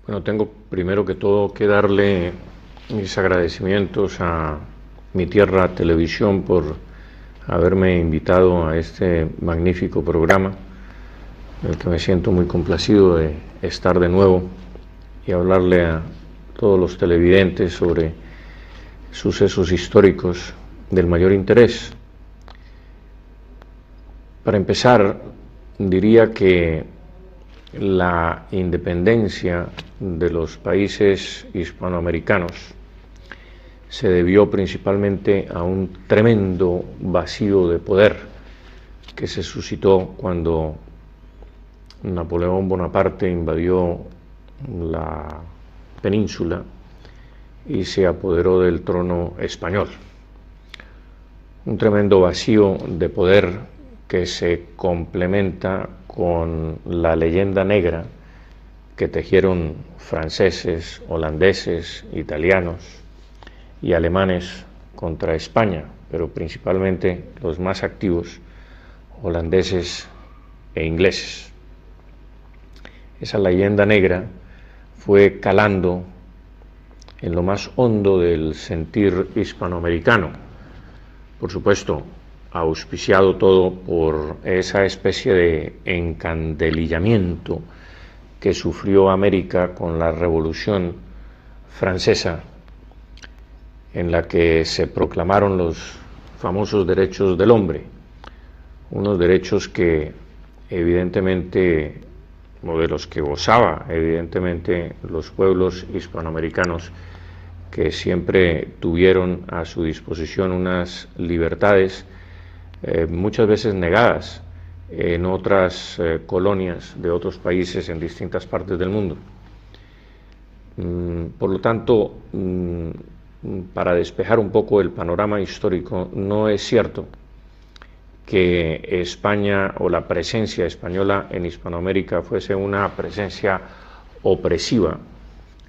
Bueno, tengo primero que todo que darle mis agradecimientos a Mi Tierra Televisión por haberme invitado a este magnífico programa, en el que me siento muy complacido de estar de nuevo y hablarle a todos los televidentes sobre sucesos históricos del mayor interés. Para empezar, diría que la independencia de los países hispanoamericanos se debió principalmente a un tremendo vacío de poder que se suscitó cuando Napoleón Bonaparte invadió la península y se apoderó del trono español. Un tremendo vacío de poder que se complementa con la leyenda negra que tejieron franceses, holandeses, italianos y alemanes contra España, pero principalmente los más activos, holandeses e ingleses. Esa leyenda negra fue calando en lo más hondo del sentir hispanoamericano, por supuesto, auspiciado todo por esa especie de encandelillamiento que sufrió América con la Revolución Francesa, en la que se proclamaron los famosos derechos del hombre, unos derechos que evidentemente, o de los que gozaba evidentemente los pueblos hispanoamericanos, que siempre tuvieron a su disposición unas libertades muchas veces negadas en otras colonias de otros países en distintas partes del mundo. Por lo tanto, para despejar un poco el panorama histórico, no es cierto que España o la presencia española en Hispanoamérica fuese una presencia opresiva,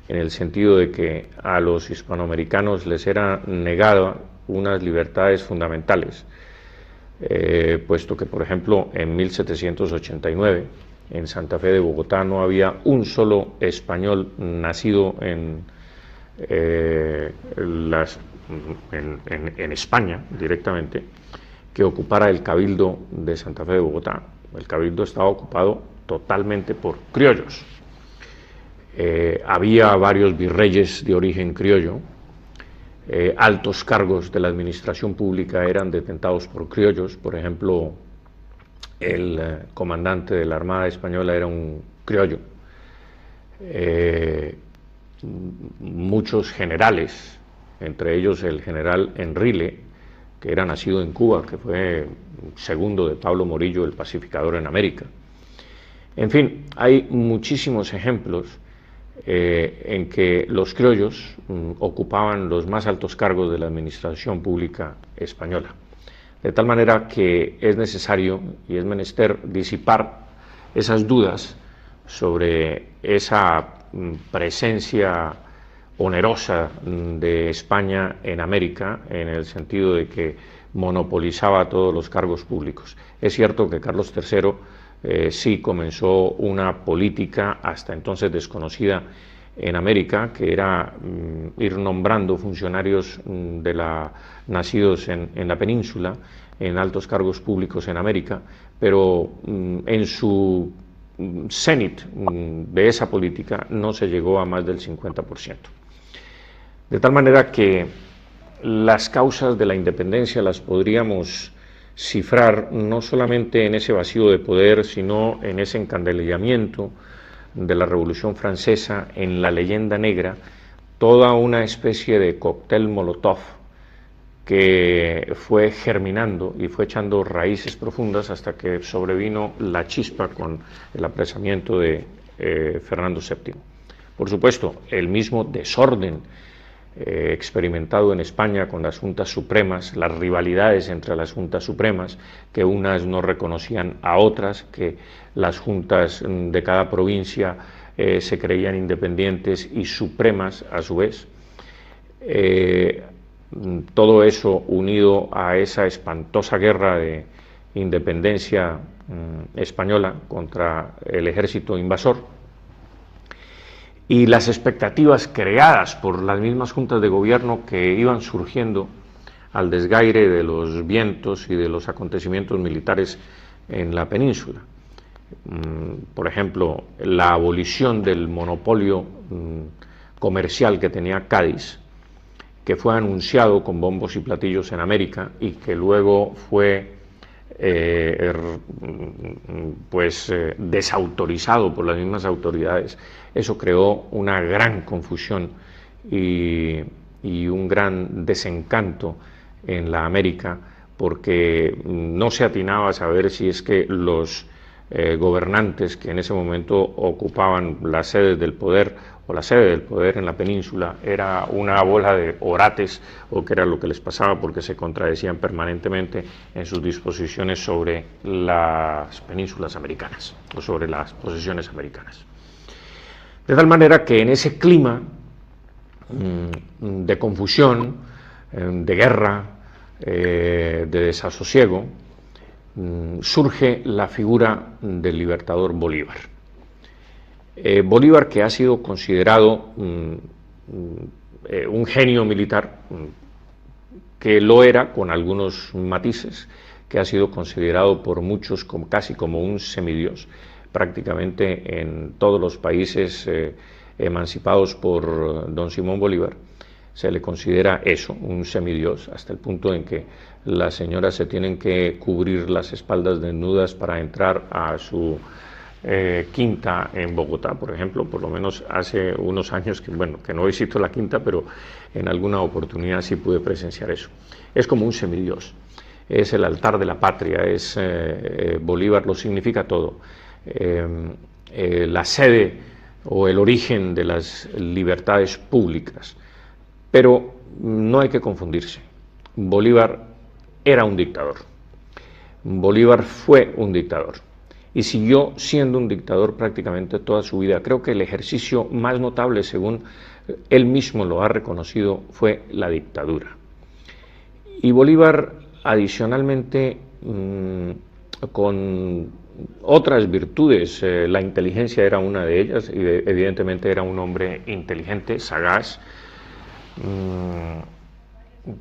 en el sentido de que a los hispanoamericanos les era negada unas libertades fundamentales, puesto que, por ejemplo, en 1789, en Santa Fe de Bogotá, no había un solo español nacido en España directamente que ocupara el Cabildo de Santa Fe de Bogotá. El Cabildo estaba ocupado totalmente por criollos. Había varios virreyes de origen criollo. Altos cargos de la administración pública eran detentados por criollos. Por ejemplo, el comandante de la Armada Española era un criollo. Muchos generales, entre ellos el general Enrile, que era nacido en Cuba, que fue segundo de Pablo Morillo, el pacificador en América. En fin, hay muchísimos ejemplos en que los criollos ocupaban los más altos cargos de la administración pública española. De tal manera que es necesario y es menester disipar esas dudas sobre esa presencia onerosa de España en América, en el sentido de que monopolizaba todos los cargos públicos. Es cierto que Carlos III sí comenzó una política hasta entonces desconocida en América, que era ir nombrando funcionarios nacidos en la península, en altos cargos públicos en América, pero en su cenit de esa política no se llegó a más del 50%. De tal manera que las causas de la independencia las podríamos cifrar no solamente en ese vacío de poder, sino en ese encandelillamiento de la Revolución Francesa, en la leyenda negra, toda una especie de cóctel Molotov que fue germinando y fue echando raíces profundas hasta que sobrevino la chispa con el apresamiento de Fernando VII. Por supuesto, el mismo desorden experimentado en España con las juntas supremas, las rivalidades entre las juntas supremas, que unas no reconocían a otras, que las juntas de cada provincia se creían independientes y supremas a su vez. Todo eso unido a esa espantosa guerra de independencia española contra el ejército invasor, y las expectativas creadas por las mismas juntas de gobierno que iban surgiendo al desgaire de los vientos y de los acontecimientos militares en la península. Por ejemplo, la abolición del monopolio comercial que tenía Cádiz, que fue anunciado con bombos y platillos en América y que luego fue desautorizado por las mismas autoridades. Eso creó una gran confusión y un gran desencanto en la América, porque no se atinaba a saber si es que los gobernantes que en ese momento ocupaban las sedes del poder o la sede del poder en la península era una bola de orates o qué era lo que les pasaba, porque se contradecían permanentemente en sus disposiciones sobre las penínsulas americanas o sobre las posesiones americanas. De tal manera que en ese clima de confusión, de guerra, de desasosiego, surge la figura del libertador Bolívar. Bolívar, que ha sido considerado un genio militar, que lo era con algunos matices, que ha sido considerado por muchos casi como un semidios, prácticamente en todos los países emancipados por don Simón Bolívar, se le considera eso, un semidios, hasta el punto en que las señoras se tienen que cubrir las espaldas desnudas para entrar a su quinta en Bogotá, por ejemplo. Por lo menos hace unos años que no visito la quinta, pero en alguna oportunidad sí pude presenciar eso. Es como un semidios, es el altar de la patria, es Bolívar, lo significa todo. La sede o el origen de las libertades públicas. Pero no hay que confundirse. Bolívar era un dictador. Bolívar fue un dictador y siguió siendo un dictador prácticamente toda su vida. Creo que el ejercicio más notable, según él mismo lo ha reconocido, fue la dictadura. Y Bolívar, adicionalmente, con otras virtudes, la inteligencia era una de ellas, y evidentemente era un hombre inteligente, sagaz,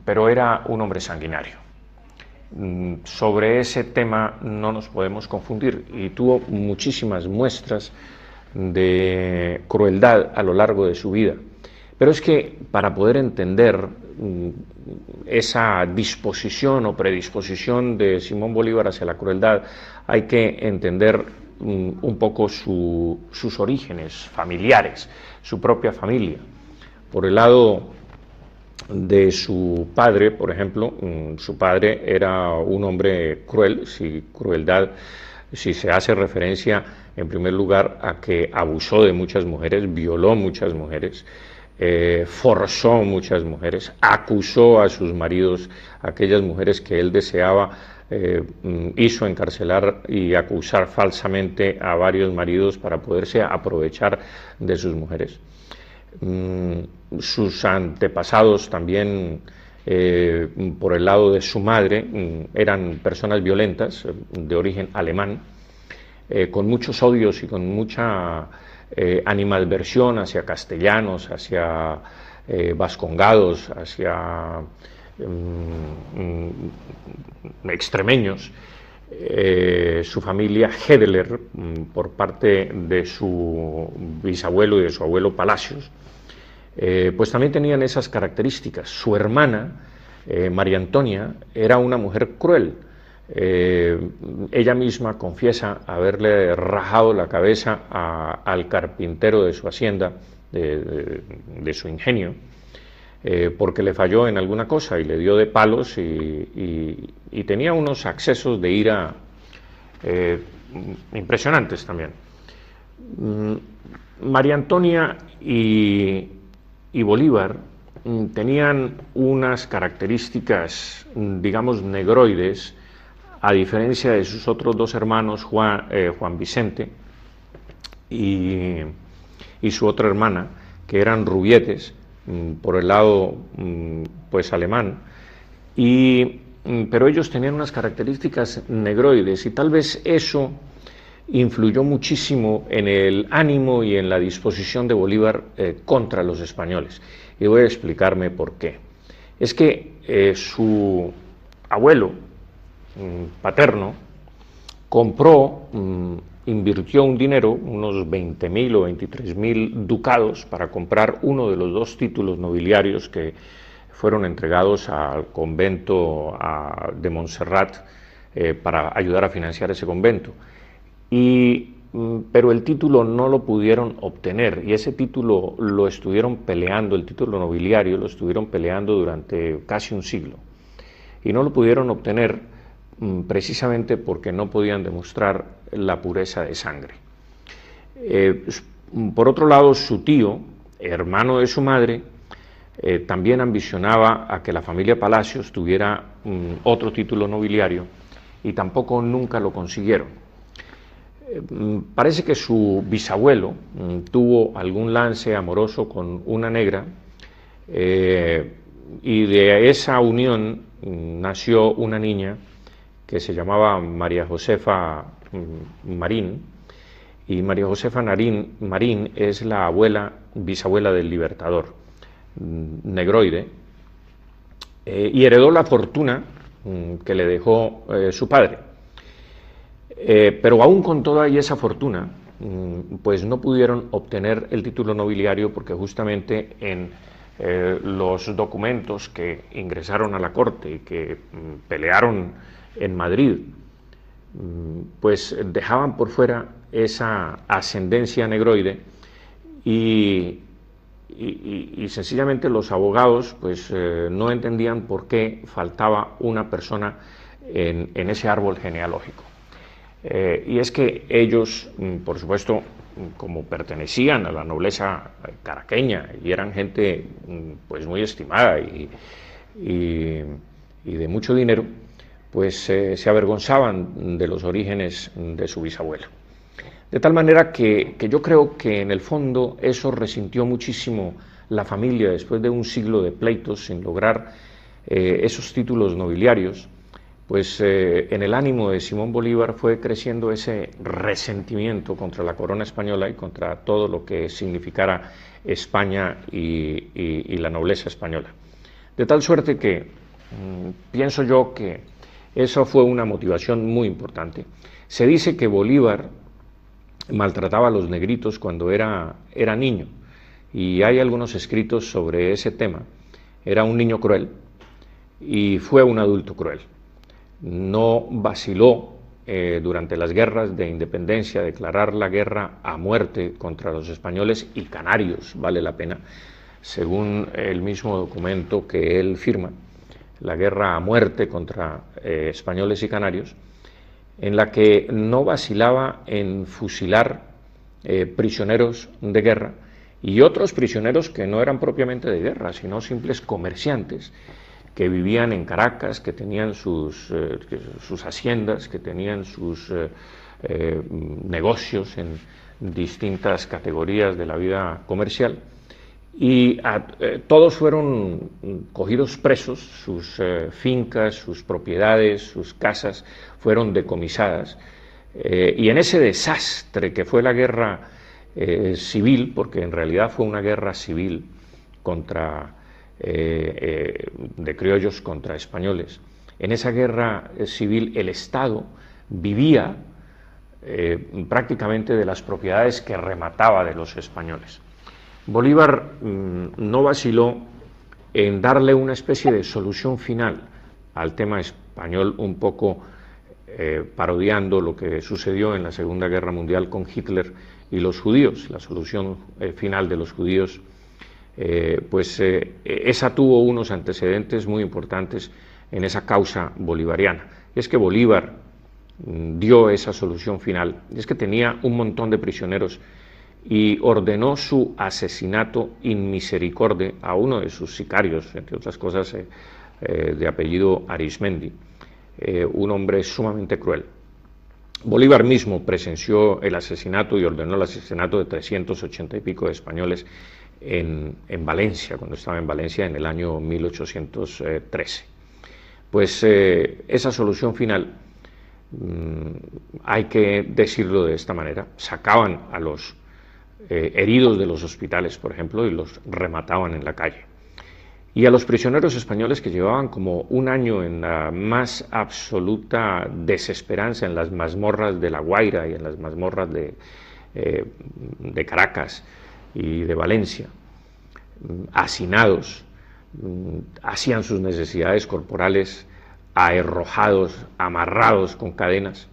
pero era un hombre sanguinario. Sobre ese tema no nos podemos confundir, y tuvo muchísimas muestras de crueldad a lo largo de su vida. Pero es que para poder entender esa disposición o predisposición de Simón Bolívar hacia la crueldad, hay que entender un poco sus orígenes familiares, su propia familia. Por el lado de su padre, por ejemplo, su padre era un hombre cruel, si se hace referencia en primer lugar a que abusó de muchas mujeres, violó muchas mujeres, forzó muchas mujeres, acusó a sus maridos, aquellas mujeres que él deseaba, hizo encarcelar y acusar falsamente a varios maridos para poderse aprovechar de sus mujeres. Sus antepasados también, por el lado de su madre, eran personas violentas, de origen alemán, con muchos odios y con mucha animadversión hacia castellanos, hacia vascongados, hacia extremeños. Su familia Hedler, por parte de su bisabuelo y de su abuelo Palacios, pues también tenían esas características. Su hermana, María Antonia, era una mujer cruel. Ella misma confiesa haberle rajado la cabeza al carpintero de su hacienda, de su ingenio, porque le falló en alguna cosa y le dio de palos y tenía unos accesos de ira impresionantes también. María Antonia y Bolívar tenían unas características, digamos, negroides, a diferencia de sus otros dos hermanos, Juan Vicente y su otra hermana, que eran rubietes, por el lado pues alemán, pero ellos tenían unas características negroides, y tal vez eso influyó muchísimo en el ánimo y en la disposición de Bolívar contra los españoles. Y voy a explicarme por qué. Es que su abuelo paterno compró, invirtió un dinero, unos 20.000 o 23.000 ducados, para comprar uno de los 2 títulos nobiliarios que fueron entregados al convento de Montserrat para ayudar a financiar ese convento. Pero el título no lo pudieron obtener, y ese título lo estuvieron peleando, el título nobiliario lo estuvieron peleando durante casi un siglo, y no lo pudieron obtener precisamente porque no podían demostrar la pureza de sangre. Por otro lado, su tío, hermano de su madre, también ambicionaba a que la familia Palacios tuviera otro título nobiliario, y tampoco nunca lo consiguieron. Parece que su bisabuelo tuvo algún lance amoroso con una negra, y de esa unión nació una niña que se llamaba María Josefa Marín, y María Josefa Marín es la bisabuela del Libertador, Negroide, y heredó la fortuna que le dejó su padre. Pero aún con toda esa fortuna, pues no pudieron obtener el título nobiliario, porque justamente en los documentos que ingresaron a la corte y que pelearon en Madrid, pues dejaban por fuera esa ascendencia negroide, y sencillamente los abogados pues no entendían por qué faltaba una persona en ese árbol genealógico. Y es que ellos, por supuesto, como pertenecían a la nobleza caraqueña y eran gente pues muy estimada y de mucho dinero, pues se avergonzaban de los orígenes de su bisabuelo. De tal manera que yo creo que en el fondo eso resintió muchísimo la familia después de un siglo de pleitos sin lograr esos títulos nobiliarios. Pues en el ánimo de Simón Bolívar fue creciendo ese resentimiento contra la corona española y contra todo lo que significara España y la nobleza española. De tal suerte que pienso yo que eso fue una motivación muy importante. Se dice que Bolívar maltrataba a los negritos cuando era niño, y hay algunos escritos sobre ese tema. Era un niño cruel y fue un adulto cruel. No vaciló durante las guerras de independencia declarar la guerra a muerte contra los españoles y canarios, vale la pena, según el mismo documento que él firma, la guerra a muerte contra españoles y canarios, en la que no vacilaba en fusilar prisioneros de guerra y otros prisioneros que no eran propiamente de guerra, sino simples comerciantes que vivían en Caracas, que tenían sus haciendas, que tenían sus negocios en distintas categorías de la vida comercial, y todos fueron cogidos presos, sus fincas, sus propiedades, sus casas fueron decomisadas, y en ese desastre que fue la guerra civil, porque en realidad fue una guerra civil de criollos contra españoles, en esa guerra civil el Estado vivía prácticamente de las propiedades que remataba de los españoles. Bolívar no vaciló en darle una especie de solución final al tema español, un poco parodiando lo que sucedió en la Segunda Guerra Mundial con Hitler y los judíos. La solución final de los judíos, esa tuvo unos antecedentes muy importantes en esa causa bolivariana. Es que Bolívar dio esa solución final, es que tenía un montón de prisioneros y ordenó su asesinato in misericordia a uno de sus sicarios, entre otras cosas de apellido Arismendi, un hombre sumamente cruel. Bolívar mismo presenció el asesinato y ordenó el asesinato de 380 y pico de españoles en Valencia, cuando estaba en Valencia en el año 1813. Pues esa solución final hay que decirlo de esta manera, sacaban a los heridos de los hospitales, por ejemplo, y los remataban en la calle. Y a los prisioneros españoles que llevaban como un año en la más absoluta desesperanza en las mazmorras de La Guaira y en las mazmorras de Caracas y de Valencia, hacinados, hacían sus necesidades corporales aherrojados, amarrados con cadenas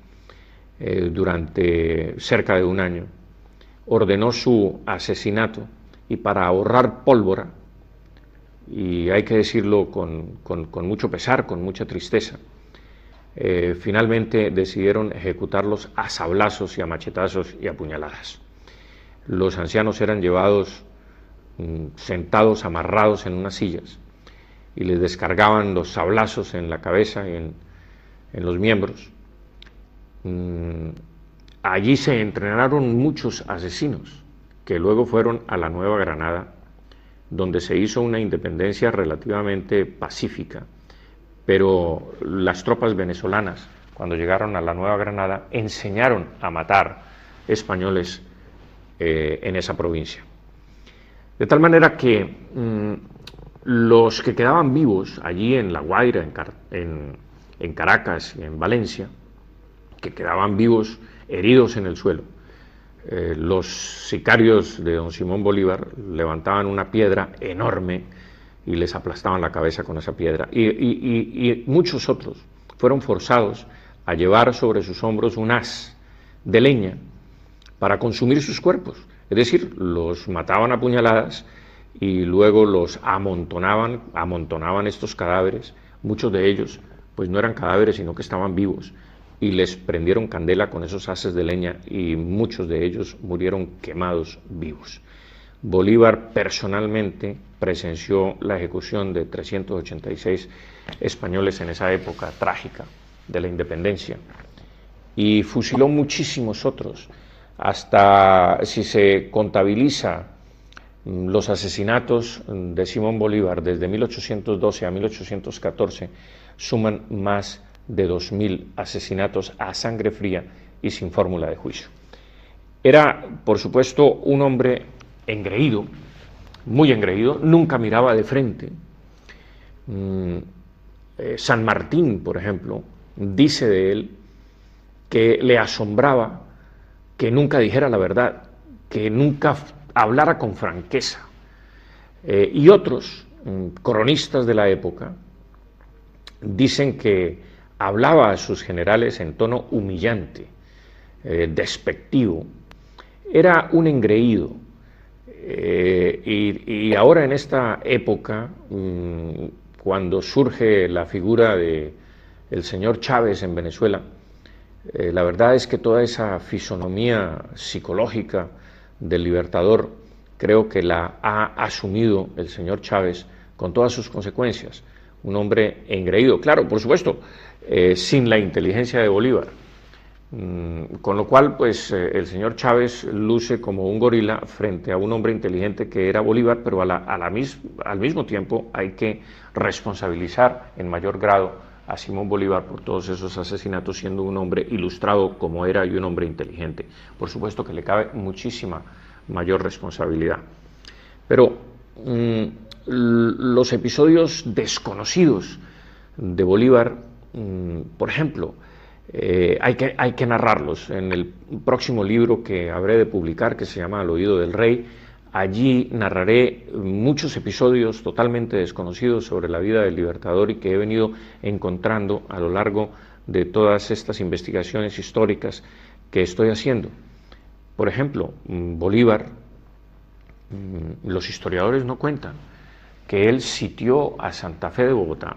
durante cerca de un año. Ordenó su asesinato y para ahorrar pólvora, y hay que decirlo con mucho pesar, con mucha tristeza, finalmente decidieron ejecutarlos a sablazos y a machetazos y a puñaladas. Los ancianos eran llevados sentados, amarrados en unas sillas, y les descargaban los sablazos en la cabeza y en los miembros. Allí se entrenaron muchos asesinos que luego fueron a la Nueva Granada, donde se hizo una independencia relativamente pacífica, pero las tropas venezolanas, cuando llegaron a la Nueva Granada, enseñaron a matar españoles en esa provincia. De tal manera que los que quedaban vivos allí en La Guaira, en Caracas y en Valencia, que quedaban vivos, heridos en el suelo, los sicarios de don Simón Bolívar levantaban una piedra enorme y les aplastaban la cabeza con esa piedra. Y muchos otros fueron forzados a llevar sobre sus hombros un haz de leña para consumir sus cuerpos. Es decir, los mataban a puñaladas y luego los amontonaban estos cadáveres. Muchos de ellos pues no eran cadáveres, sino que estaban vivos, y les prendieron candela con esos haces de leña y muchos de ellos murieron quemados vivos. Bolívar personalmente presenció la ejecución de 386 españoles en esa época trágica de la independencia y fusiló muchísimos otros. Hasta, si se contabiliza los asesinatos de Simón Bolívar desde 1812 a 1814, suman más de 2000 asesinatos a sangre fría y sin fórmula de juicio. Era, por supuesto, un hombre engreído, muy engreído, nunca miraba de frente. San Martín, por ejemplo, dice de él que le asombraba que nunca dijera la verdad, que nunca hablara con franqueza. Y otros cronistas de la época dicen que hablaba a sus generales en tono humillante, despectivo. Era un engreído. Y ahora en esta época, cuando surge la figura del señor Chávez en Venezuela, la verdad es que toda esa fisonomía psicológica del libertador creo que la ha asumido el señor Chávez con todas sus consecuencias. Un hombre engreído, claro, por supuesto, sin la inteligencia de Bolívar, con lo cual pues el señor Chávez luce como un gorila frente a un hombre inteligente que era Bolívar, pero al mismo tiempo hay que responsabilizar en mayor grado a Simón Bolívar por todos esos asesinatos, siendo un hombre ilustrado como era y un hombre inteligente. Por supuesto que le cabe muchísima mayor responsabilidad. Pero los episodios desconocidos de Bolívar, por ejemplo, hay que narrarlos. En el próximo libro que habré de publicar, que se llama Al oído del rey, allí narraré muchos episodios totalmente desconocidos sobre la vida del libertador y que he venido encontrando a lo largo de todas estas investigaciones históricas que estoy haciendo. Por ejemplo, Bolívar, los historiadores no cuentan que él sitió a Santa Fe de Bogotá.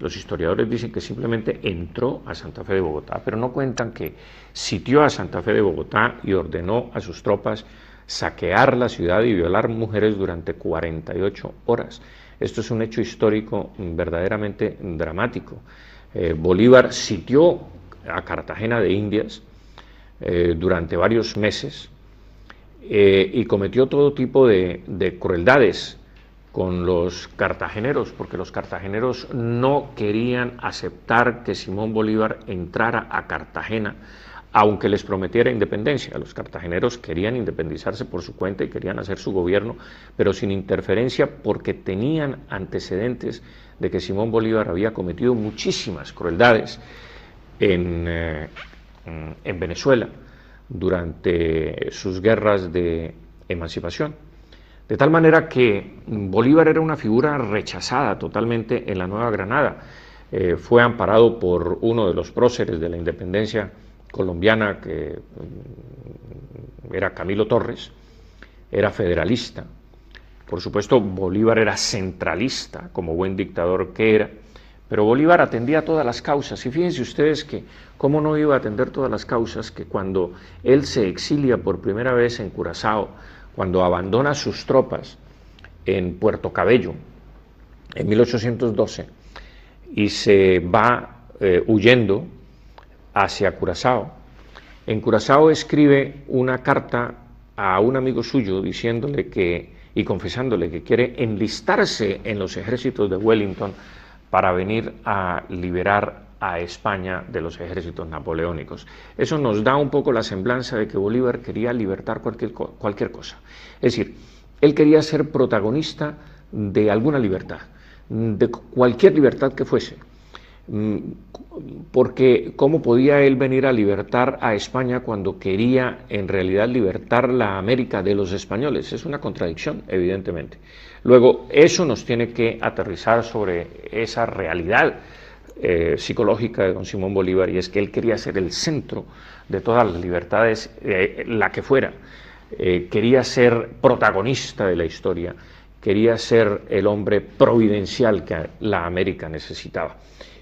Los historiadores dicen que simplemente entró a Santa Fe de Bogotá, pero no cuentan que sitió a Santa Fe de Bogotá y ordenó a sus tropas saquear la ciudad y violar mujeres durante 48 horas. Esto es un hecho histórico verdaderamente dramático. Bolívar sitió a Cartagena de Indias durante varios meses y cometió todo tipo de crueldades con los cartageneros, porque los cartageneros no querían aceptar que Simón Bolívar entrara a Cartagena, aunque les prometiera independencia. Los cartageneros querían independizarse por su cuenta y querían hacer su gobierno, pero sin interferencia, porque tenían antecedentes de que Simón Bolívar había cometido muchísimas crueldades en Venezuela durante sus guerras de emancipación. De tal manera que Bolívar era una figura rechazada totalmente en la Nueva Granada. Fue amparado por uno de los próceres de la independencia colombiana, que era Camilo Torres, era federalista. Por supuesto, Bolívar era centralista, como buen dictador que era, pero Bolívar atendía todas las causas. Y fíjense ustedes que cómo no iba a atender todas las causas, que cuando él se exilia por primera vez en Curazao, cuando abandona sus tropas en Puerto Cabello en 1812 y se va huyendo hacia Curazao, en Curazao escribe una carta a un amigo suyo diciéndole que, y confesándole que quiere enlistarse en los ejércitos de Wellington para venir a liberar a España de los ejércitos napoleónicos. Eso nos da un poco la semblanza de que Bolívar quería libertar cualquier cosa. Es decir, él quería ser protagonista de alguna libertad, de cualquier libertad que fuese. Porque ¿cómo podía él venir a libertar a España cuando quería en realidad libertar la América de los españoles? Es una contradicción, evidentemente. Luego, eso nos tiene que aterrizar sobre esa realidad psicológica de don Simón Bolívar, y es que él quería ser el centro de todas las libertades, la que fuera. Quería ser protagonista de la historia, quería ser el hombre providencial que la América necesitaba.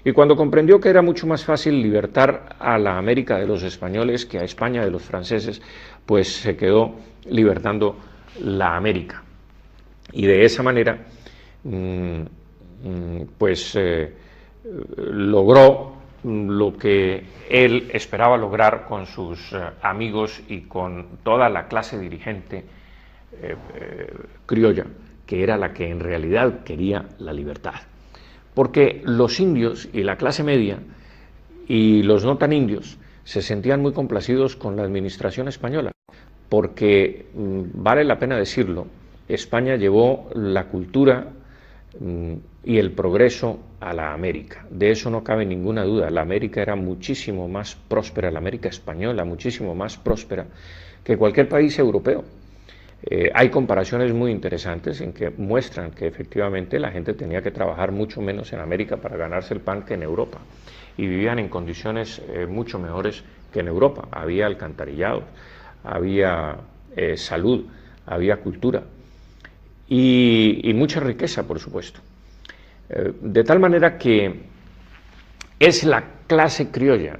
Y cuando comprendió que era mucho más fácil libertar a la América de los españoles que a España de los franceses, pues se quedó libertando la América. Y de esa manera, logró lo que él esperaba lograr con sus amigos y con toda la clase dirigente criolla, que era la que en realidad quería la libertad. Porque los indios y la clase media y los no tan indios se sentían muy complacidos con la administración española, porque, vale la pena decirlo, España llevó la cultura y el progreso a la América. De eso no cabe ninguna duda. La América era muchísimo más próspera, la América española muchísimo más próspera que cualquier país europeo. Hay comparaciones muy interesantes en que muestran que efectivamente la gente tenía que trabajar mucho menos en América para ganarse el pan que en Europa, y vivían en condiciones mucho mejores que en Europa. Había alcantarillados, había salud, había cultura y mucha riqueza, por supuesto. De tal manera que es la clase criolla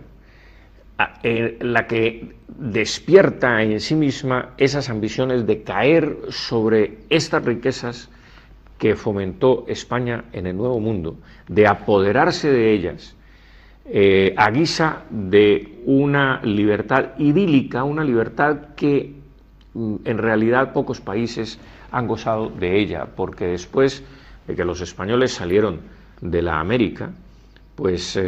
la que despierta en sí misma esas ambiciones de caer sobre estas riquezas que fomentó España en el Nuevo Mundo, de apoderarse de ellas a guisa de una libertad idílica, una libertad que en realidad pocos países han gozado de ella, porque después de que los españoles salieron de la América, pues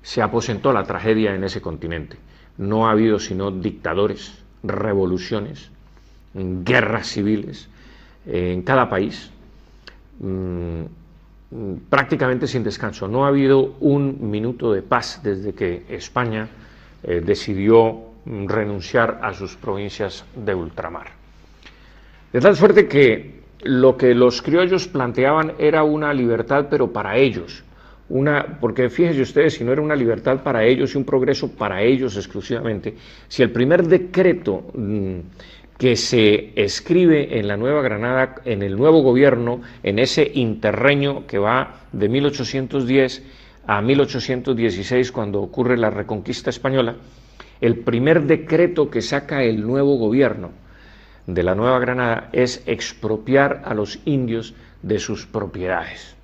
se aposentó la tragedia en ese continente. No ha habido sino dictadores, revoluciones, guerras civiles en cada país, prácticamente sin descanso. No ha habido un minuto de paz desde que España decidió renunciar a sus provincias de ultramar. De tal suerte que lo que los criollos planteaban era una libertad, pero para ellos. Porque fíjense ustedes, si no era una libertad para ellos y un progreso para ellos exclusivamente, si el primer decreto que se escribe en la Nueva Granada, en el nuevo gobierno, en ese interreño que va de 1810 a 1816, cuando ocurre la Reconquista Española, el primer decreto que saca el nuevo gobierno de la Nueva Granada es expropiar a los indios de sus propiedades.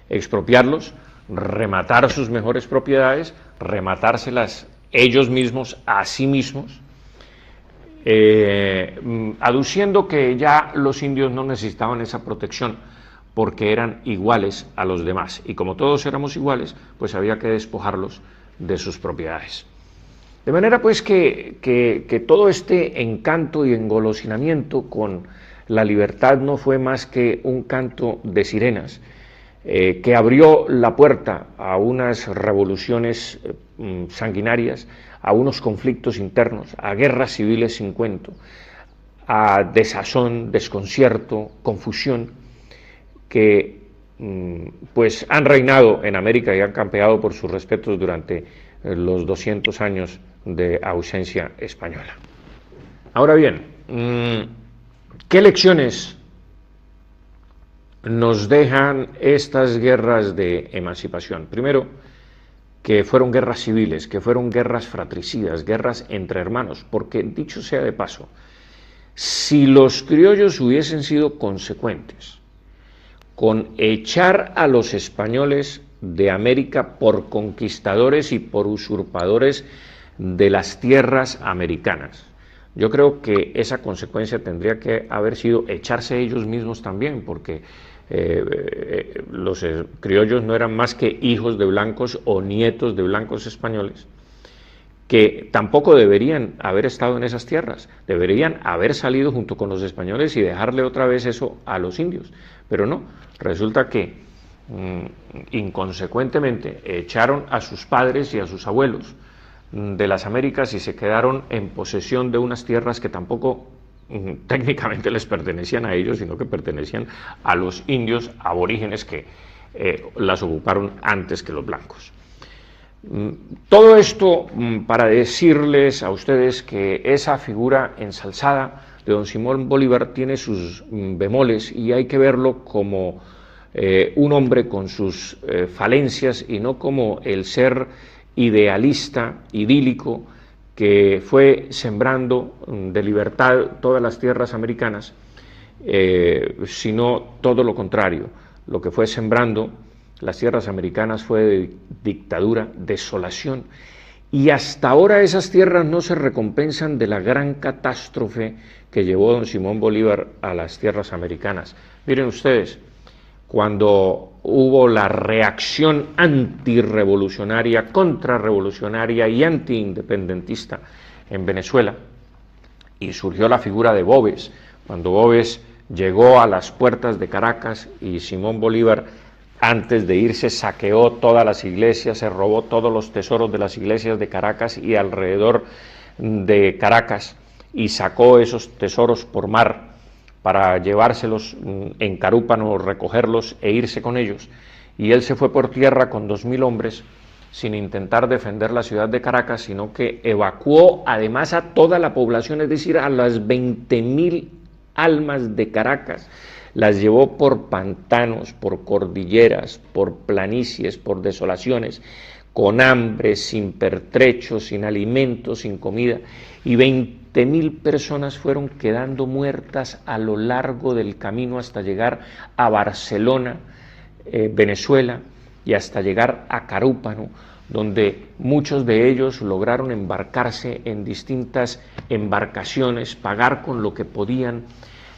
Expropiarlos, rematar sus mejores propiedades, rematárselas ellos mismos a sí mismos, aduciendo que ya los indios no necesitaban esa protección, porque eran iguales a los demás. Y como todos éramos iguales, pues había que despojarlos de sus propiedades. De manera pues que todo este encanto y engolosinamiento con la libertad no fue más que un canto de sirenas que abrió la puerta a unas revoluciones sanguinarias, a unos conflictos internos, a guerras civiles sin cuento, a desazón, desconcierto, confusión, que pues han reinado en América y han campeado por sus respetos durante los 200 años de ausencia española. Ahora bien, ¿qué lecciones nos dejan estas guerras de emancipación? Primero, que fueron guerras civiles, que fueron guerras fratricidas, guerras entre hermanos, porque dicho sea de paso, si los criollos hubiesen sido consecuentes con echar a los españoles de América por conquistadores y por usurpadores de las tierras americanas, yo creo que esa consecuencia tendría que haber sido echarse ellos mismos también, porque los criollos no eran más que hijos de blancos o nietos de blancos españoles, que tampoco deberían haber estado en esas tierras, deberían haber salido junto con los españoles y dejarle otra vez eso a los indios, pero no, resulta que inconsecuentemente echaron a sus padres y a sus abuelos de las Américas y se quedaron en posesión de unas tierras que tampoco técnicamente les pertenecían a ellos, sino que pertenecían a los indios aborígenes que las ocuparon antes que los blancos. Todo esto para decirles a ustedes que esa figura ensalzada de don Simón Bolívar tiene sus bemoles y hay que verlo como un hombre con sus falencias y no como el ser idealista, idílico, que fue sembrando de libertad todas las tierras americanas, sino todo lo contrario. Lo que fue sembrando las tierras americanas fue de dictadura, desolación, y hasta ahora esas tierras no se recompensan de la gran catástrofe que llevó don Simón Bolívar a las tierras americanas. Miren ustedes, cuando hubo la reacción antirrevolucionaria, contrarrevolucionaria y antiindependentista en Venezuela, y surgió la figura de Boves, cuando Boves llegó a las puertas de Caracas y Simón Bolívar, antes de irse, saqueó todas las iglesias, se robó todos los tesoros de las iglesias de Caracas y alrededor de Caracas, y sacó esos tesoros por mar para llevárselos en Carúpano, recogerlos e irse con ellos, y él se fue por tierra con 2000 hombres sin intentar defender la ciudad de Caracas, sino que evacuó además a toda la población, es decir, a las 20.000 almas de Caracas, las llevó por pantanos, por cordilleras, por planicies, por desolaciones, con hambre, sin pertrecho, sin alimento, sin comida, y 20.000 personas fueron quedando muertas a lo largo del camino hasta llegar a Barcelona, Venezuela, y hasta llegar a Carúpano, donde muchos de ellos lograron embarcarse en distintas embarcaciones, pagar con lo que podían,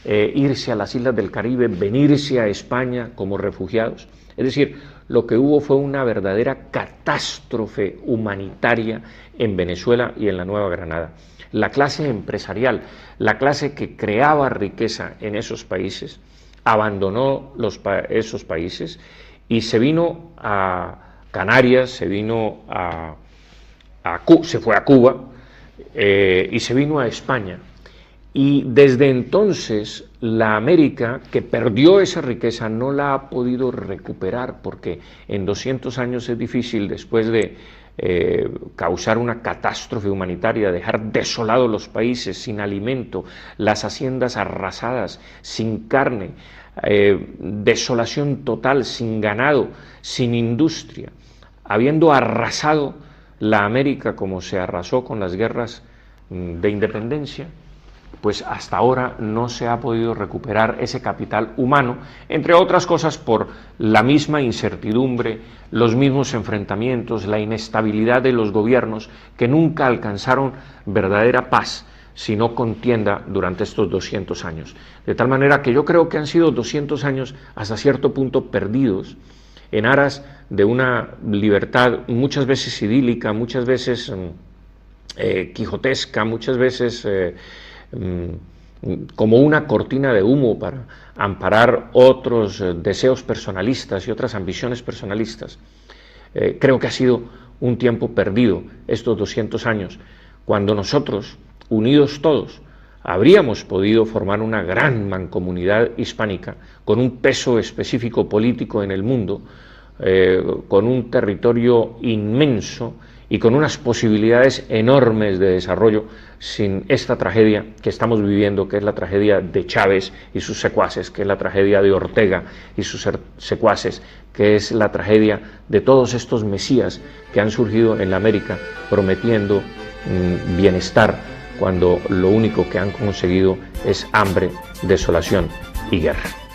irse a las islas del Caribe, venirse a España como refugiados. Es decir, lo que hubo fue una verdadera catástrofe humanitaria en Venezuela y en la Nueva Granada. La clase empresarial, la clase que creaba riqueza en esos países, abandonó esos países y se vino a Canarias, se fue a Cuba y se vino a España. Y desde entonces la América, que perdió esa riqueza, no la ha podido recuperar, porque en 200 años es difícil, después de causar una catástrofe humanitaria, dejar desolados los países, sin alimento, las haciendas arrasadas, sin carne, desolación total, sin ganado, sin industria, habiendo arrasado la América como se arrasó con las guerras de independencia, pues hasta ahora no se ha podido recuperar ese capital humano, entre otras cosas por la misma incertidumbre, los mismos enfrentamientos, la inestabilidad de los gobiernos que nunca alcanzaron verdadera paz, si no contienda durante estos 200 años. De tal manera que yo creo que han sido 200 años hasta cierto punto perdidos en aras de una libertad muchas veces idílica, muchas veces quijotesca, muchas veces como una cortina de humo para amparar otros deseos personalistas y otras ambiciones personalistas. Creo que ha sido un tiempo perdido estos 200 años, cuando nosotros, unidos todos, habríamos podido formar una gran mancomunidad hispánica con un peso específico político en el mundo, con un territorio inmenso y con unas posibilidades enormes de desarrollo sin esta tragedia que estamos viviendo, que es la tragedia de Chávez y sus secuaces, que es la tragedia de Ortega y sus secuaces, que es la tragedia de todos estos mesías que han surgido en la América prometiendo bienestar, cuando lo único que han conseguido es hambre, desolación y guerra.